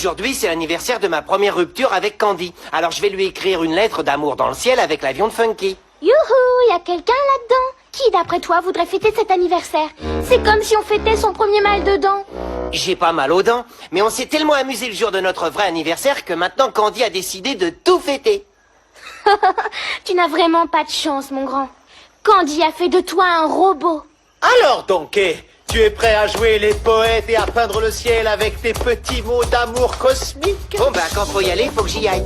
Aujourd'hui, c'est l'anniversaire de ma première rupture avec Candy. Alors je vais lui écrire une lettre d'amour dans le ciel avec l'avion de Funky. Youhou, y a quelqu'un là-dedans. Qui, d'après toi, voudrait fêter cet anniversaire? C'est comme si on fêtait son premier mal de dents. J'ai pas mal aux dents, mais on s'est tellement amusé le jour de notre vrai anniversaire que maintenant Candy a décidé de tout fêter. Tu n'as vraiment pas de chance, mon grand. Candy a fait de toi un robot. Alors, Donkey, tu es prêt à jouer les poètes et à peindre le ciel avec tes petits mots d'amour cosmique? Bon bah quand faut y aller, faut que j'y aille.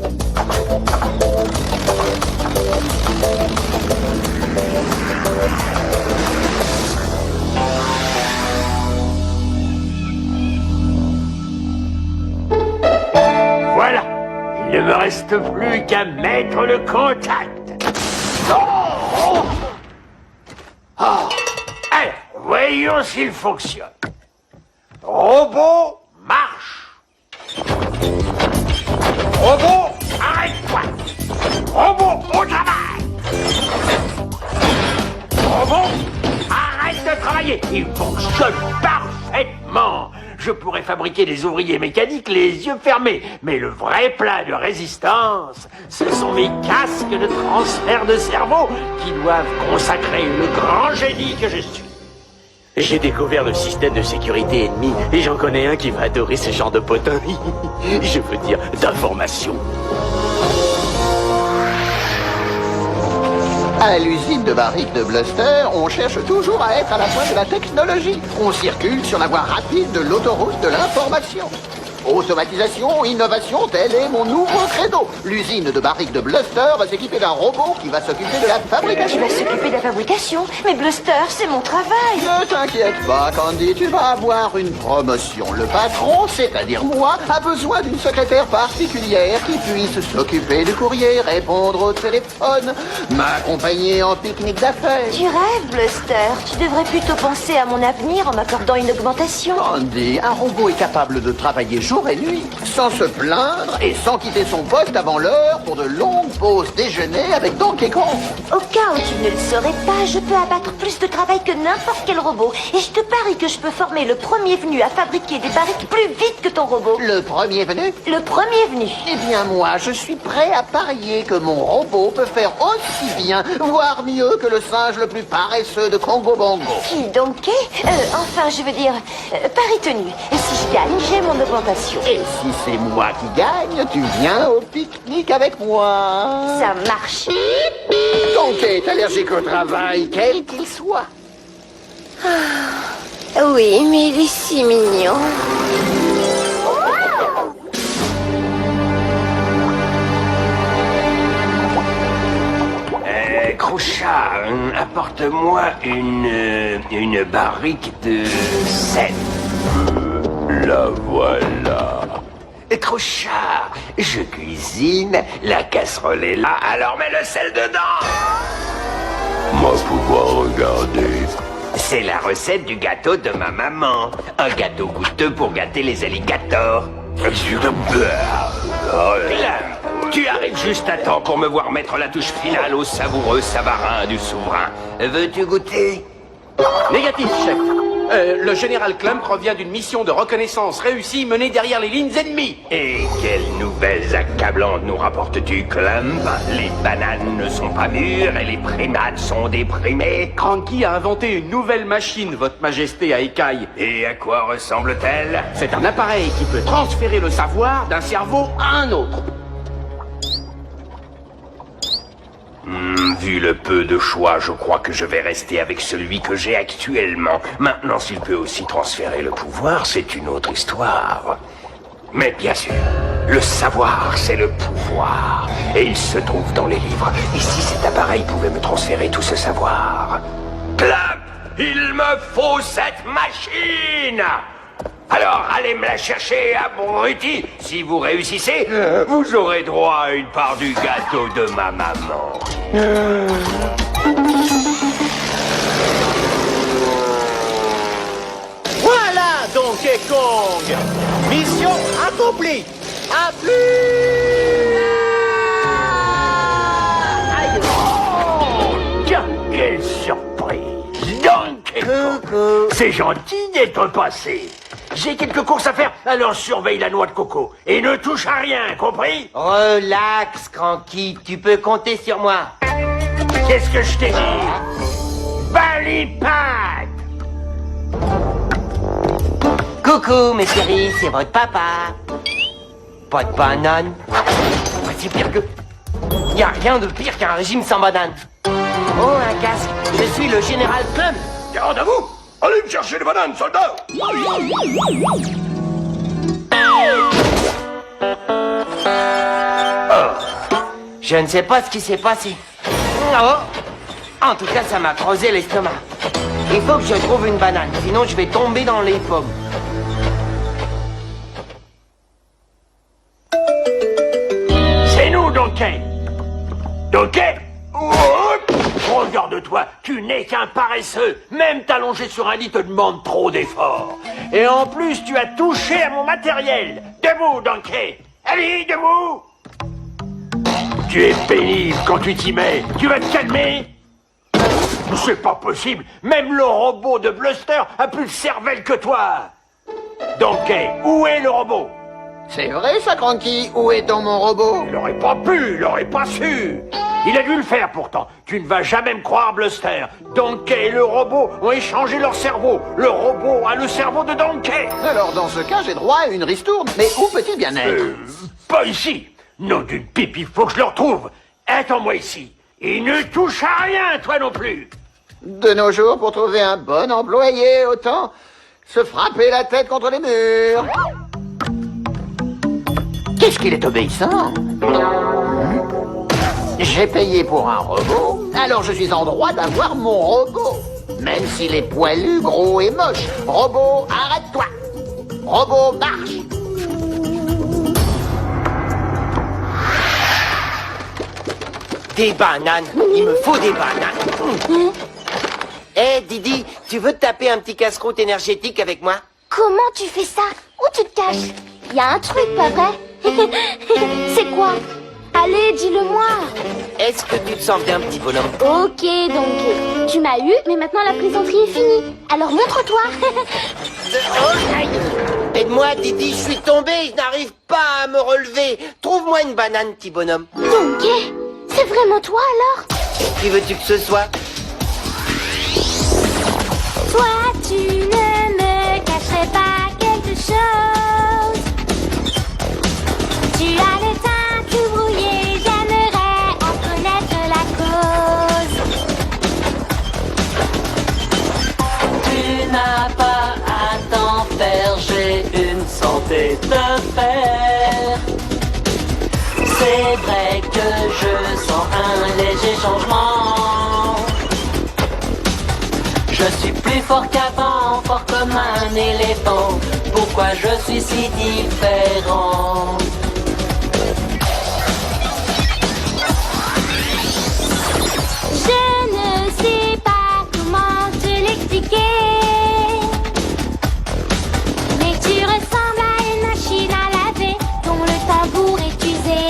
Voilà, il ne me reste plus qu'à mettre le contact. Oh, allez, voyons s'il fonctionne. Robot, marche. Robot, arrête-toi. Robot, au travail. Robot, arrête de travailler. Il fonctionne parfaitement. Je pourrais fabriquer des ouvriers mécaniques les yeux fermés. Mais le vrai plat de résistance, ce sont mes casques de transfert de cerveau qui doivent consacrer le grand génie que je suis. J'ai découvert le système de sécurité ennemi et j'en connais un qui va adorer ce genre de potin. Je veux dire, d'information. À l'usine de barriques de Bluster, on cherche toujours à être à la pointe de la technologie. On circule sur la voie rapide de l'autoroute de l'information. Automatisation, innovation, tel est mon nouveau credo. L'usine de barriques de Bluster va s'équiper d'un robot qui va s'occuper de la Tu fabrication. vas s'occuper de la fabrication. Mais Bluster, c'est mon travail. Ne t'inquiète pas, Candy, tu vas avoir une promotion. Le patron, c'est-à-dire moi, a besoin d'une secrétaire particulière qui puisse s'occuper du courrier, répondre au téléphone, m'accompagner en pique-nique d'affaires. Tu rêves, Bluster. Tu devrais plutôt penser à mon avenir en m'accordant une augmentation. Candy, un robot est capable de travailler jour et nuit, sans se plaindre et sans quitter son poste avant l'heure pour de longues pauses déjeuner avec Donkey Kong. Au cas où tu ne le saurais pas, je peux abattre plus de travail que n'importe quel robot. Et je te parie que je peux former le premier venu à fabriquer des barriques plus vite que ton robot. Le premier venu? Le premier venu. Eh bien moi, je suis prêt à parier que mon robot peut faire aussi bien, voire mieux que le singe le plus paresseux de Congo Bongo. Qui donc est enfin, je veux dire, pari tenu. Et si je gagne, j'ai mon augmentation. Et si c'est moi qui gagne, tu viens au pique-nique avec moi. Ça marche. Donkey est allergique au travail, quel qu'il soit. Oui, mais il est si mignon. Croucha, apporte-moi une barrique de sel. La voilà. Croucha, je cuisine, la casserole est là, alors mets le sel dedans. Moi pouvoir regarder. C'est la recette du gâteau de ma maman. Un gâteau goûteux pour gâter les alligators. Clem, tu arrives juste à temps pour me voir mettre la touche finale au savoureux savarin du souverain. Veux-tu goûter? Négatif, chef. Le général Clump revient d'une mission de reconnaissance réussie menée derrière les lignes ennemies. Et quelles nouvelles accablantes nous rapportes-tu, Clump? Les bananes ne sont pas mûres et les primates sont déprimés. Cranky a inventé une nouvelle machine, votre majesté, à écailles. Et à quoi ressemble-t-elle? C'est un appareil qui peut transférer le savoir d'un cerveau à un autre. Vu le peu de choix, je crois que je vais rester avec celui que j'ai actuellement. Maintenant, s'il peut aussi transférer le pouvoir, c'est une autre histoire. Mais bien sûr, le savoir, c'est le pouvoir. Et il se trouve dans les livres. Et si cet appareil pouvait me transférer tout ce savoir? Clap! Il me faut cette machine! Alors, allez me la chercher, abruti. Si vous réussissez, vous aurez droit à une part du gâteau de ma maman. Voilà Donkey Kong. Mission accomplie. À plus. Aïe. Oh, tiens, quelle surprise. Donkey Kong. C'est gentil d'être passé. J'ai quelques courses à faire, alors surveille la noix de coco. Et ne touche à rien, compris? Relax, Cranky, tu peux compter sur moi. Qu'est-ce que je t'ai dit? Balipad! Coucou, mes chéris, c'est votre papa. Pas de banane. C'est pire que... Y a rien de pire qu'un régime sans banane. Oh, un casque. Je suis le général Clump. Garde à vous! Allez me chercher les bananes, soldats! Je ne sais pas ce qui s'est passé. Oh. En tout cas, ça m'a creusé l'estomac. Il faut que je trouve une banane, sinon je vais tomber dans les pommes. C'est nous, Donkey! Donkey? Oh, regarde-toi, tu n'es qu'un paresseux. Même t'allonger sur un lit te demande trop d'efforts. Et en plus, tu as touché à mon matériel. Debout, Donkey! Allez, debout! Tu es pénible quand tu t'y mets. Tu vas te calmer? C'est pas possible. Même le robot de Bluster a plus de cervelle que toi. Donkey, où est le robot? C'est vrai ça, Cranky? Où est donc mon robot? Il aurait pas pu, il aurait pas su. Il a dû le faire pourtant. Tu ne vas jamais me croire, Bluster. Donkey et le robot ont échangé leur cerveau. Le robot a le cerveau de Donkey. Alors dans ce cas, j'ai droit à une ristourne. Mais où peut-il bien être? Pas ici. Non d'une pipe, il faut que je le retrouve. Attends-moi ici. Et ne touche à rien, toi non plus. De nos jours, pour trouver un bon employé, autant se frapper la tête contre les murs. Qu'est-ce qu'il est obéissant? J'ai payé pour un robot, alors je suis en droit d'avoir mon robot. Même s'il est poilu, gros et moche. Robot, arrête-toi. Robot, marche. Des bananes. Il me faut des bananes. Eh, Didi, tu veux te taper un petit casse-croûte énergétique avec moi? Comment tu fais ça? Où tu te caches? Y a un truc, pas vrai? C'est quoi? Allez, dis-le-moi. Est-ce que tu te sens bien, petit bonhomme? Ok, donc, tu m'as eu, mais maintenant la plaisanterie est finie. Alors montre-toi. Aide-moi, Didi, je suis tombé, je n'arrive pas à me relever. Trouve-moi une banane, petit bonhomme. Donc, c'est vraiment toi alors? Qui veux-tu que ce soit? Toi, tu ne me cacherais pas quelque chose. Tu as le teint tout brouillé, j'aimerais en connaître la cause. Tu n'as pas à t'en faire, j'ai une santé de fer. C'est vrai que je sens un léger changement. Je suis plus fort qu'avant, fort comme un éléphant. Pourquoi je suis si différent? Je ne sais pas comment te l'expliquer, mais tu ressembles à une machine à laver dont le tambour est usé.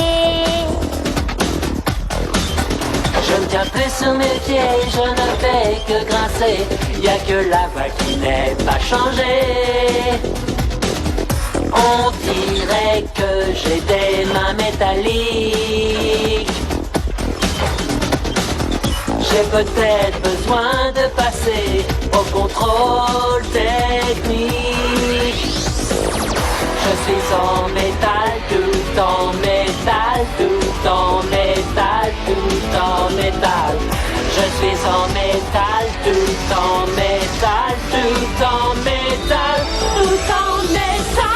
Je me tiens plus sur mes pieds, je ne fais que grincer. Y a que la voix qui n'est pas changée. On dirait que j'ai des mains métalliques. J'ai peut-être besoin de passer au contrôle technique. Je suis en métal, tout en métal, tout en métal, tout en métal. Je suis en métal, tout en métal, tout en métal, tout en métal.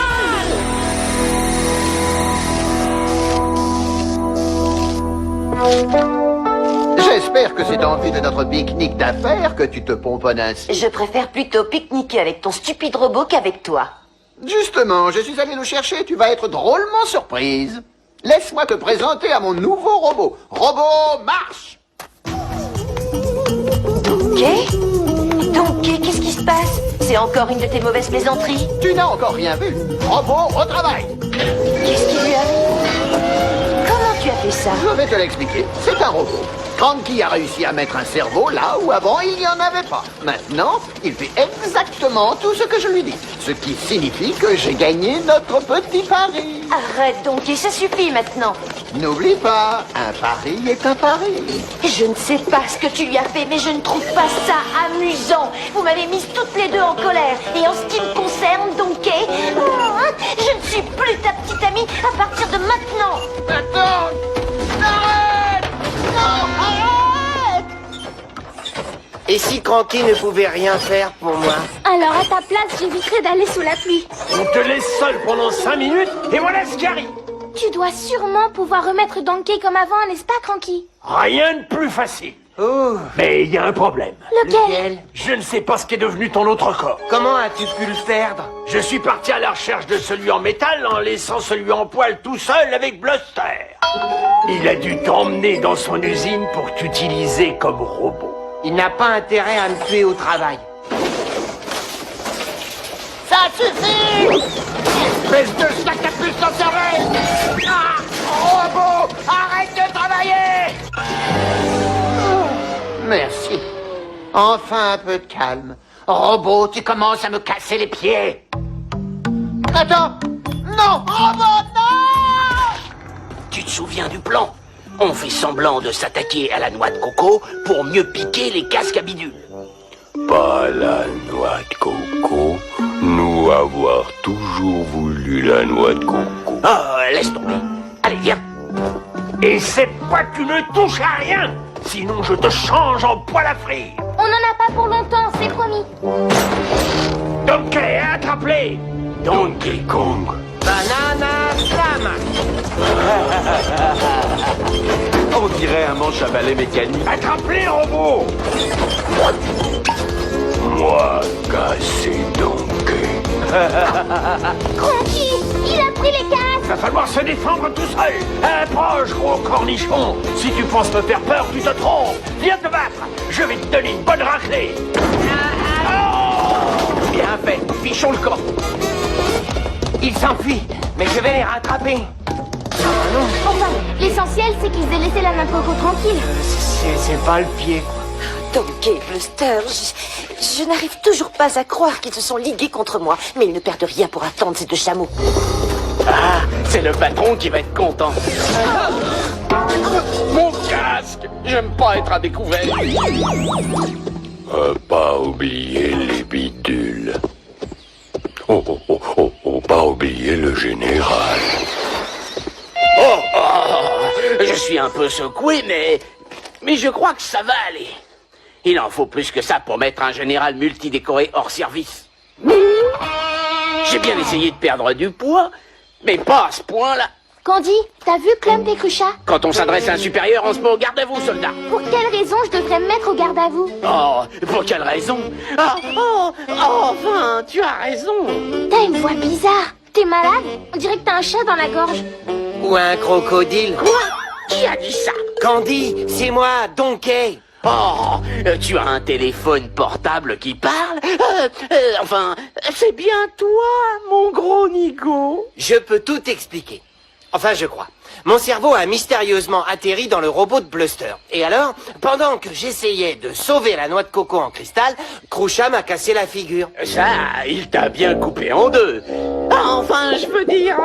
J'espère que c'est en vue de notre pique-nique d'affaires que tu te pomponnes ainsi. Je préfère plutôt pique-niquer avec ton stupide robot qu'avec toi. Justement, je suis allé le chercher, tu vas être drôlement surprise. Laisse-moi te présenter à mon nouveau robot. Robot, marche! Donc, qu'est-ce qui se passe? C'est encore une de tes mauvaises plaisanteries? Tu n'as encore rien vu. Robot, retravaille! Qu'est-ce qui lui arrive? Comment tu as fait ça? Je vais te l'expliquer. C'est un robot. Cranky a réussi à mettre un cerveau là où avant il n'y en avait pas. Maintenant, il fait exactement tout ce que je lui dis. Ce qui signifie que j'ai gagné notre petit pari. Arrête donc, et ça suffit maintenant. N'oublie pas, un pari est un pari. Je ne sais pas ce que tu lui as fait, mais je ne trouve pas ça amusant. Vous m'avez mise toutes les deux en colère. Et en ce qui me concerne, Donkey, je ne suis plus ta petite amie à partir de maintenant. Attends! Arrête! Non, arrête! Et si Cranky ne pouvait rien faire pour moi? Alors à ta place, j'éviterai d'aller sous la pluie. On te laisse seul pendant 5 minutes et voilà ce qui arrive. Tu dois sûrement pouvoir remettre Donkey comme avant, n'est-ce pas, Cranky? Rien de plus facile. Oh, Mais il y a un problème. Lequel? Je ne sais pas ce qu'est devenu ton autre corps. comment as-tu pu le perdre? Je suis parti à la recherche de celui en métal en laissant celui en poil tout seul avec Bluster. Il a dû t'emmener dans son usine pour t'utiliser comme robot. Il n'a pas intérêt à me tuer au travail. Ça suffit! Espèce de sac à puce en cervelle! Ah! Robot! Arrête de travailler! Merci. Enfin un peu de calme. Robot, tu commences à me casser les pieds. Attends! Non! Robot, non! Tu te souviens du plan? On fait semblant de s'attaquer à la noix de coco pour mieux piquer les casques à bidule. Pas la noix de coco. Nous avoir toujours voulu la noix de coco. Oh, laisse tomber. Allez, viens. Et cette fois, tu ne touches à rien. Sinon, je te change en poêle à frire. On n'en a pas pour longtemps, c'est promis. Donkey, attrape-les. Donkey Kong. Banana Flamme. On dirait un manche à balai mécanique. Attrape-les, robots. Moi, casser Donkey. Cranky, il a pris les casques. Va falloir se défendre tout seul. Approche, gros cornichon. Si tu penses me faire peur, tu te trompes. Viens te battre. Je vais te donner une bonne raclée. Bien fait, fichons le camp. Ils s'enfuient, mais je vais les rattraper. Enfin, l'essentiel, c'est qu'ils aient laissé la noix de coco tranquille. C'est pas le pied. Donkey, Bluster, je n'arrive toujours pas à croire qu'ils se sont ligués contre moi. Mais ils ne perdent rien pour attendre ces deux chameaux. Ah, c'est le patron qui va être content. Mon casque! J'aime pas être à découvert. Pas oublier les bidules. Oh, pas oublier le général. Je suis un peu secoué, mais je crois que ça va aller. Il en faut plus que ça pour mettre un général multidécoré hors service. J'ai bien essayé de perdre du poids, mais pas à ce point-là. Candy, t'as vu Clump et Crucha? Quand on s'adresse à un supérieur, on se met au garde à vous, soldat. Pour quelle raison je devrais me mettre au garde à vous? Oh, pour quelle raison? Enfin, tu as raison. T'as une voix bizarre. T'es malade? On dirait que t'as un chat dans la gorge. Ou un crocodile. Quoi? Qui a dit ça? Candy, c'est moi, Donkey. Oh, tu as un téléphone portable qui parle? Enfin, c'est bien toi, mon gros nigo. Je peux tout expliquer. Enfin, je crois. Mon cerveau a mystérieusement atterri dans le robot de Bluster. Et alors, pendant que j'essayais de sauver la noix de coco en cristal, Crucha m'a cassé la figure. Ça, il t'a bien coupé en deux. Enfin, je veux dire,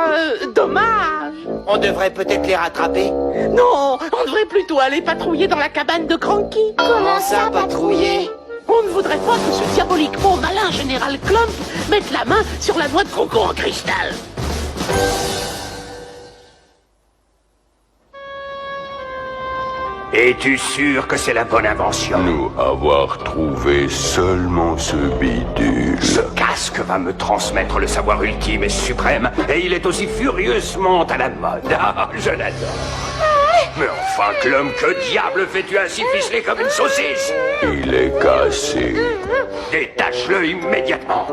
dommage. On devrait peut-être les rattraper. Non, on devrait plutôt aller patrouiller dans la cabane de Cranky. Comment ça, patrouiller? On ne voudrait pas que ce diaboliquement malin général Clump mette la main sur la noix de coco en cristal. Es-tu sûr que c'est la bonne invention? Nous avoir trouvé seulement ce bidule. Ce casque va me transmettre le savoir ultime et suprême, et il est aussi furieusement à la mode. Ah, je l'adore. Mais enfin, Clump, que diable fais-tu ainsi ficelé comme une saucisse? Il est cassé. Détache-le immédiatement.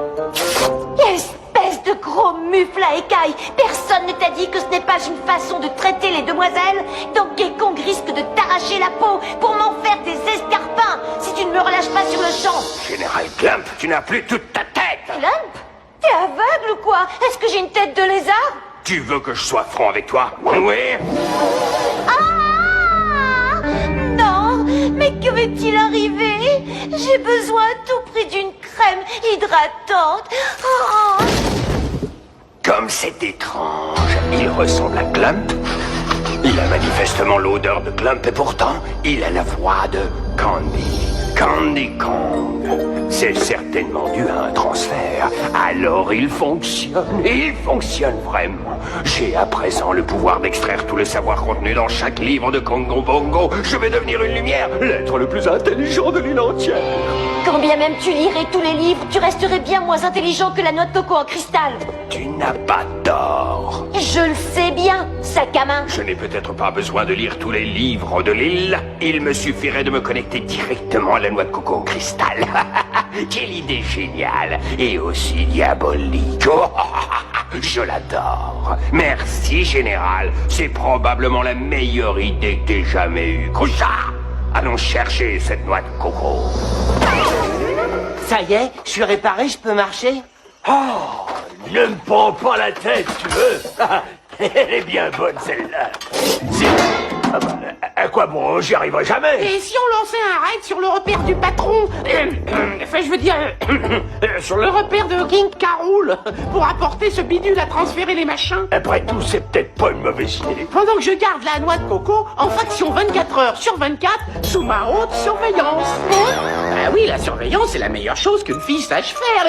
Espèce de gros mufle à écailles! Personne ne t'a dit que ce n'est pas une façon de traiter les demoiselles? Donkey Kong risque de t'arracher la peau pour m'en faire des escarpins si tu ne me relâches pas sur le champ! Général Clump, tu n'as plus toute ta tête. Clump? T'es aveugle ou quoi? Est-ce que j'ai une tête de lézard? Tu veux que je sois franc avec toi? Oui. Ah! Que m'est-il arrivé? J'ai besoin à tout prix d'une crème hydratante. Oh. Comme c'est étrange, il ressemble à Clump. Il a manifestement l'odeur de Clump et pourtant, il a la voix de Candy. Candy Kong. C'est certainement dû à un transfert. Alors il fonctionne vraiment. J'ai à présent le pouvoir d'extraire tout le savoir contenu dans chaque livre de Congo Bongo. Je vais devenir une lumière, l'être le plus intelligent de l'île entière. Quand bien même tu lirais tous les livres, tu resterais bien moins intelligent que la noix de coco en cristal. Tu n'as pas tort. Je le sais bien, sac à main. Je n'ai peut-être pas besoin de lire tous les livres de l'île. Il me suffirait de me connecter directement à la noix de coco en cristal. Quelle idée géniale et aussi diabolique. Oh, je l'adore. Merci, Général. C'est probablement la meilleure idée que t'aies jamais eue. Coucha! Allons chercher cette noix de coco. Ça y est, je suis réparé, je peux marcher? Oh, ne me prends pas la tête, tu veux? Elle est bien bonne, celle-là. Ah bah, à quoi bon, j'y arriverai jamais. Et si on lançait un raid sur le repère du patron enfin, je veux dire, sur le repère de King Caroul, pour apporter ce bidule à transférer les machins. Après tout, c'est peut-être pas une mauvaise idée. Pendant que je garde la noix de coco en faction 24 heures sur 24 sous ma haute surveillance. Ah oui, la surveillance, c'est la meilleure chose qu'une fille sache faire.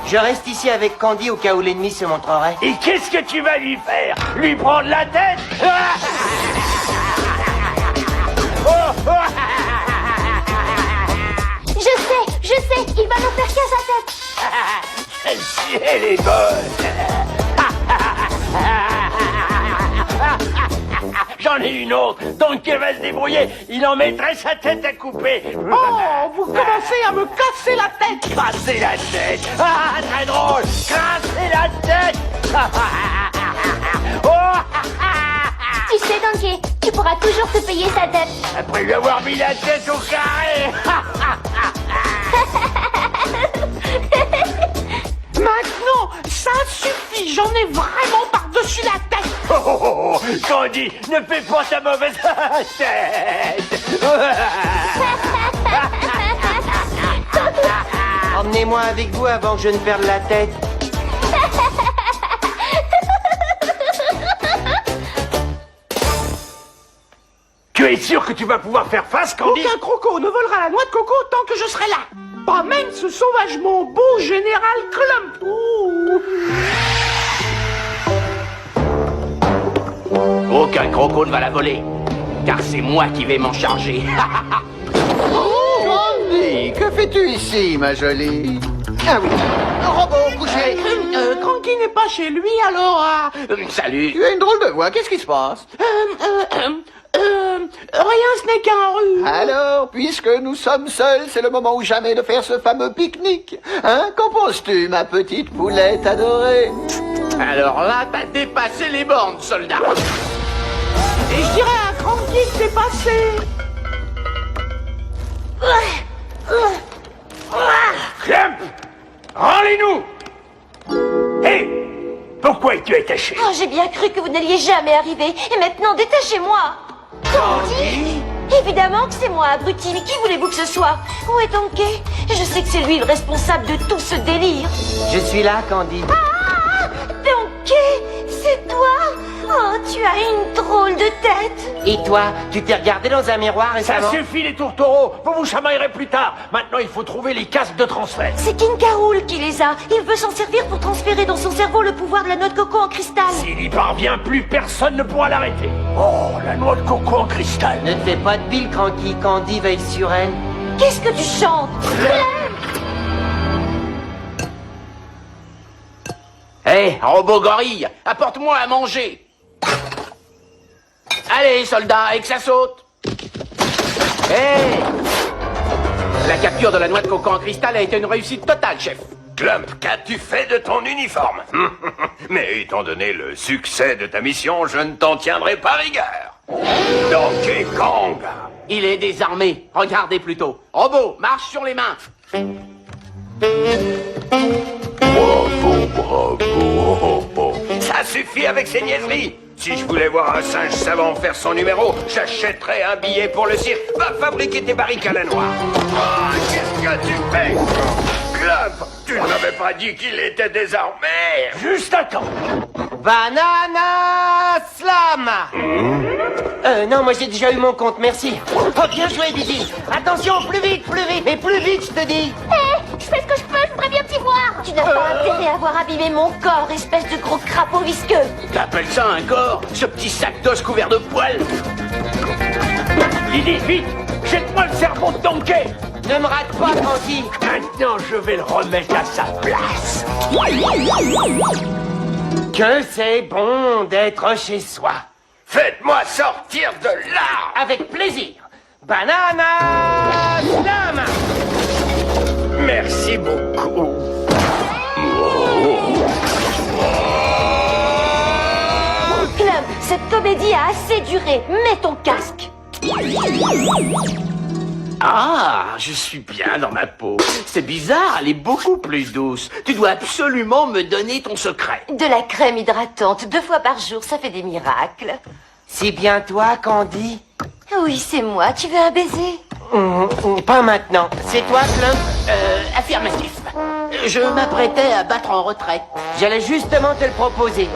Je reste ici avec Candy au cas où l'ennemi se montrerait. Et qu'est-ce que tu vas lui faire? Lui prendre la tête? Je sais, il va nous faire qu'à sa tête. Celle-ci, elle est bonne. J'en ai une autre, donc elle va se débrouiller. Il en mettrait sa tête à couper. Oh, vous commencez à me casser la tête. Casser la tête. Ah, très drôle. Casser la tête. Tu sais, Donkey, tu pourras toujours te payer sa dette. Après lui avoir mis la tête au carré. Maintenant, ça suffit, j'en ai vraiment par-dessus la tête. Oh, oh, oh, Candy, ne fais pas ta mauvaise tête. Emmenez-moi avec vous avant que je ne perde la tête. Tu es sûr que tu vas pouvoir faire face, Candy? Aucun croco ne volera la noix de coco tant que je serai là. Pas même ce sauvagement beau général Clump. Ouh. Aucun croco ne va la voler, car c'est moi qui vais m'en charger. Candy, que fais-tu ici, ma jolie? Ah oui, robot couché. Cranky n'est pas chez lui, alors... salut. Tu as une drôle de voix, qu'est-ce qui se passe? Rien, ce n'est qu'un rue. Alors, puisque nous sommes seuls, c'est le moment ou jamais de faire ce fameux pique-nique. Hein? Qu'en penses-tu, ma petite poulette adorée? Alors là, t'as dépassé les bornes, soldat. Et je dirais à Cranky que t'es passé. Clump, rends-les-nous. Hé, pourquoi es-tu attaché? Oh, j'ai bien cru que vous n'alliez jamais arriver. Et maintenant, détachez-moi. Candy? Évidemment que c'est moi, abruti. Mais qui voulez-vous que ce soit? Où est Donkey? Je sais que c'est lui le responsable de tout ce délire. Je suis là, Candy. Ah! Donkey? C'est toi? Oh, tu as une drôle de tête. Et toi, tu t'es regardé dans un miroir Ça récemment? suffit les tourtereaux, vous vous chamaillerez plus tard. Maintenant, il faut trouver les casques de transfert. C'est King Caroul qui les a. Il veut s'en servir pour transférer dans son cerveau le pouvoir de la noix de coco en cristal. S'il y parvient, plus personne ne pourra l'arrêter. Oh, la noix de coco en cristal. Ne te fais pas de bile, Cranky. Candy veille sur elle. Qu'est-ce que tu chantes? Hé, robot gorille, apporte-moi à manger. Allez, soldat, et que ça saute. Hé! La capture de la noix de coco en cristal a été une réussite totale, chef. Clump, qu'as-tu fait de ton uniforme? Mais étant donné le succès de ta mission, je ne t'en tiendrai pas rigueur. Donkey Kong. Il est désarmé. Regardez plutôt. Robot, marche sur les mains. Bravo, bravo. Ça suffit avec ces niaiseries. Si je voulais voir un singe savant faire son numéro, j'achèterais un billet pour le cirque. Va fabriquer tes barriques à la noire. Oh, qu'est-ce que tu fais? Club, tu ne m'avais pas dit qu'il était désarmé. Juste un temps. Banana Slam. Non, moi j'ai déjà eu mon compte, merci. Oh, bien joué, Didi. Attention, plus vite, et plus vite, je te dis. Hé, je fais ce que je peux, je voudrais bien t'y voir. Tu n'as pas intérêt à avoir abîmé mon corps, espèce de gros crapaud visqueux. T'appelles ça un corps? Ce petit sac d'os couvert de poils? Didi, vite, jette-moi le cerveau de Donkey. Ne me rate pas, Candy. Maintenant, je vais le remettre à sa place. Que c'est bon d'être chez soi. Faites-moi sortir de là. Avec plaisir. Banana Slam. Merci beaucoup. Club, cette comédie a assez duré. Mets ton casque. Ah, je suis bien dans ma peau. C'est bizarre, elle est beaucoup plus douce. Tu dois absolument me donner ton secret. De la crème hydratante 2 fois par jour, ça fait des miracles. C'est bien toi, Candy? Oui, c'est moi. Tu veux un baiser? Pas maintenant. C'est toi, Clump? Affirmatif. Je m'apprêtais à battre en retraite. J'allais justement te le proposer.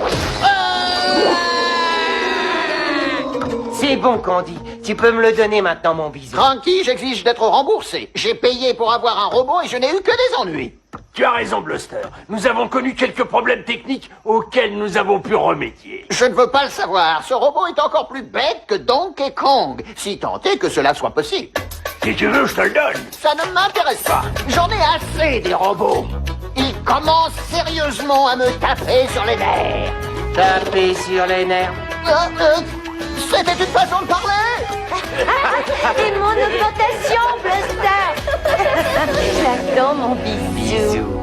C'est bon, Candy. Tu peux me le donner maintenant, mon bisou. Cranky, j'exige d'être remboursé. J'ai payé pour avoir un robot et je n'ai eu que des ennuis. Tu as raison, Bluster. Nous avons connu quelques problèmes techniques auxquels nous avons pu remédier. Je ne veux pas le savoir. Ce robot est encore plus bête que Donkey Kong. Si tant est que cela soit possible. Si tu veux, je te le donne. Ça ne m'intéresse pas. J'en ai assez des robots. Ils commencent sérieusement à me taper sur les nerfs. Taper sur les nerfs. C'était une façon de parler. Et mon augmentation, Bluster. J'attends mon bisou. Bisous.